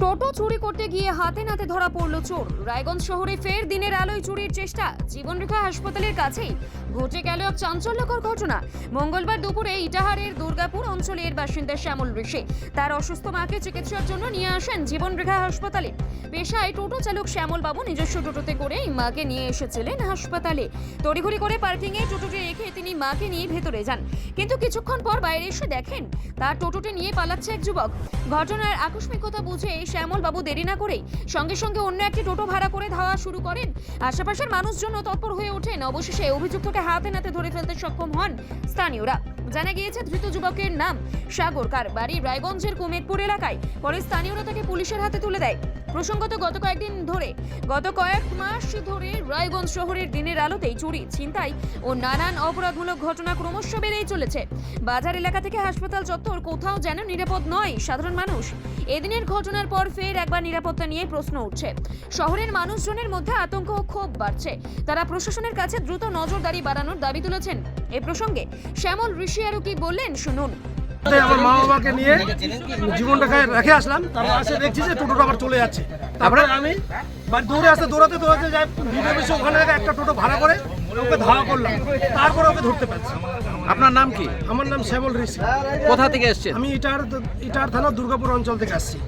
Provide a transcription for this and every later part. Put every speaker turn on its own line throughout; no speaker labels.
টোটো চুরি করতে গিয়ে হাতে নাতে ধরা পড়ল চোর। রায়গঞ্জ শহরে ফের দিনের আলোয় চুরির চেষ্টা। জীবনরেখা হাসপাতালের কাছেই ঘটে গেল এক চাঞ্চল্যকর ঘটনা। মঙ্গলবার দুপুরে ইটাহারের দুর্গাপুর অঞ্চলের বাসিন্দা শ্যামল ঋষি তার অসুস্থ মাকে চিকিৎসার জন্য নিয়ে আসেন জীবনরেখা হাসপাতালে। পেশায় টোটো চালক শ্যামল বাবু নিজস্ব টোটোতে করে মাকে নিয়ে এসেছিলেন হাসপাতালে। তড়িঘড়ি করে পার্কিংয়ে টোটোটি রেখে তিনি মাকে নিয়ে ভেতরে যান, কিন্তু কিছুক্ষণ পর বাইরে এসে দেখেন তার টোটোটি নিয়ে পালাচ্ছে এক যুবক। ঘটনার আকস্মিকতা বুঝে শ্যামল বাবু দেরি না করেই সঙ্গে সঙ্গে অন্য একটি টোটো ভাড়া করে ধাওয়া শুরু করেন। আশেপাশের মানুষজন তৎপর হয়ে ওঠেন। অবশেষে অভিযুক্তকে হাতে নাতে ধরে ফেলতে সক্ষম হন স্থানীয়রা। জানা গিয়েছে ধৃত যুবকের নাম সাগর, কার বাড়ি রায়গঞ্জের কুমেদপুর এলাকায়। পরে স্থানীয়রা তাকে পুলিশের হাতে তুলে দেয়। প্রসঙ্গত গত কয়েক মাস ধরে রায়গঞ্জ শহরের দিনের আলোতেই চুরি, ছিনতাই ও নানান অপরাধমূলক ঘটনা ক্রমশ বেড়েই চলেছে। বাজার এলাকা থেকে হাসপাতাল চত্বর কোথাও যেন নিরাপদ নয় সাধারণ মানুষ। এদিনের ঘটনার পর ফের একবার নিরাপত্তা নিয়ে প্রশ্ন উঠছে। শহরের মানুষজনের মধ্যে আতঙ্ক ও ক্ষোভ বাড়ছে। তারা প্রশাসনের কাছে দ্রুত নজরদারি বাড়ানোর দাবি তুলেছেন। এ প্রসঙ্গে শ্যামল ঋষি আরও কি বললেন শুনুন।
আমার মা বাবাকে নিয়ে জীবনরেখায় রেখে আসলাম, তারপর আসে দেখছি যে টোটোটা আবার চলে যাচ্ছে। তারপরে আমি দৌড়াতে যাই, দুটো বেশি ওখানে একটা টোটো ভাড়া করে ওকে ধাওয়া করলাম, তারপরে ওকে ধরতে পারছি।
আপনার নাম কি?
আমার নাম শ্যামল ঋষি।
কোথা থেকে এসেছেন?
আমি ইটার থানা দুর্গাপুর অঞ্চল থেকে আসছি।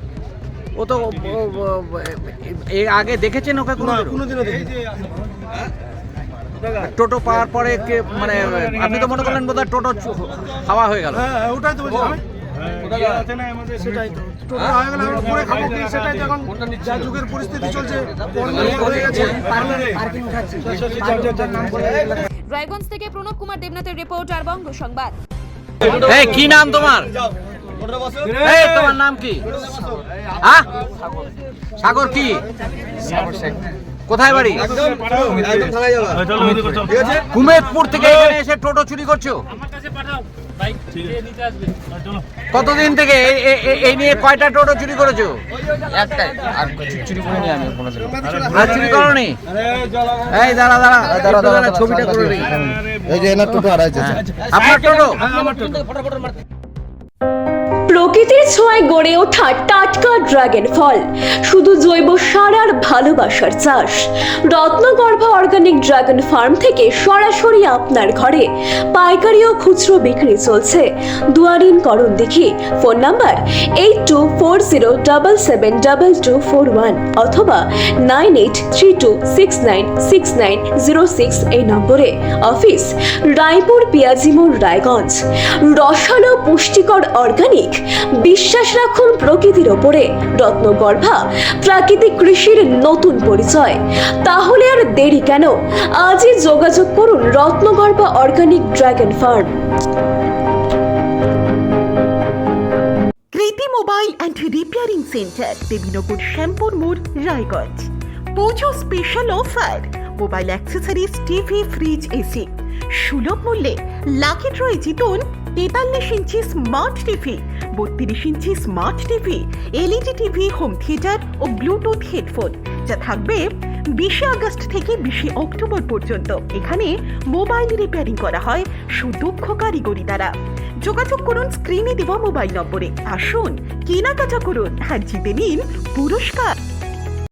ও তো এর আগে দেখেছেন ওকে
কোনোদিনও দেখিনি।
টোটো পাওয়ার পরে মানে আপনি তো মনে করলেন বোধহয় টোটো হাওয়া হয়ে গেল।
হ্যাঁ, ওটাই তো বলছি আমি। সেটাই তো, টোটো হয়ে গেলে আমরা পরে খাবো কি? সেটাই তো এখন যা যুগের পরিস্থিতি চলছে।
রায়গঞ্জ থেকে প্রণব কুমার দেবনাথের রিপোর্ট, আর বঙ্গ সংবাদ।
এই কি নাম তোমার? এই তোমার নাম কি? হ্যাঁ, সাগর কি? কোথায় বাড়ি? কুমেদপুর থেকে এখানে এসে টোটো চুরি করছো? কতদিন থেকে এই নিয়ে কয়টা টোটো চুরি করেছো?
একটাই, আর চুরি করিনি আমি কোনোদিন।
আর চুরি করনি? এই দাঁড়া ছবিটা করে দিই।
এই যে এনার টোটো আড়াইছে।
আপনার টোটো?
প্রকৃতির ছোঁয়ায় গড়ে ওঠা টাটকা ড্রাগন ফল, শুধু জৈব সার আর ভালোবাসার চাষ। রত্নগর্ভ অর্গানিক ড্রাগন ফার্ম থেকে সরাসরি আপনার ঘরে পাইকারি ও খুচরো বিক্রি চলছে। দুয়ারিন করণ দেখি। ফোন নাম্বার 8240772241 অথবা 9832696906 এই নম্বরে। অফিস রায়পুর পিয়াজি মোড়, রায়গঞ্জ। রসালো পুষ্টিকর অর্গানিক, বিশ্বাস রাখুন প্রকৃতির ওপরে। রত্নগর্ভা প্রাকৃতিক কৃষির নতুন পরিচয়। তাহলে আর দেরি কেন? আজই যোগাযোগ করুন Ratnagarbha organic dragon farm.
Kriti mobile and repairing centre, Debinagar, Shyampur মোড়, Raiganj. Pujo special offer, mobile accessories, TV, fridge, AC সুলভ মূল্যে। লাকি ড্রয়ে জিতুন 43 inch smart TV, 32 inch smart TV, LED TV, home theatre ও ব্লুটুথ হেডফোন, যা থাকবে 20 আগস্ট থেকে 20 অক্টোবর পর্যন্ত। এখানে মোবাইল রিপেয়ারিং করা হয় সুদক্ষ কারিগরি দ্বারা। যোগাযোগ করুন স্ক্রিনে দেওয়া মোবাইল নম্বরে। আসুন কেনাকাটা করুন আর জিতে নিন পুরস্কার।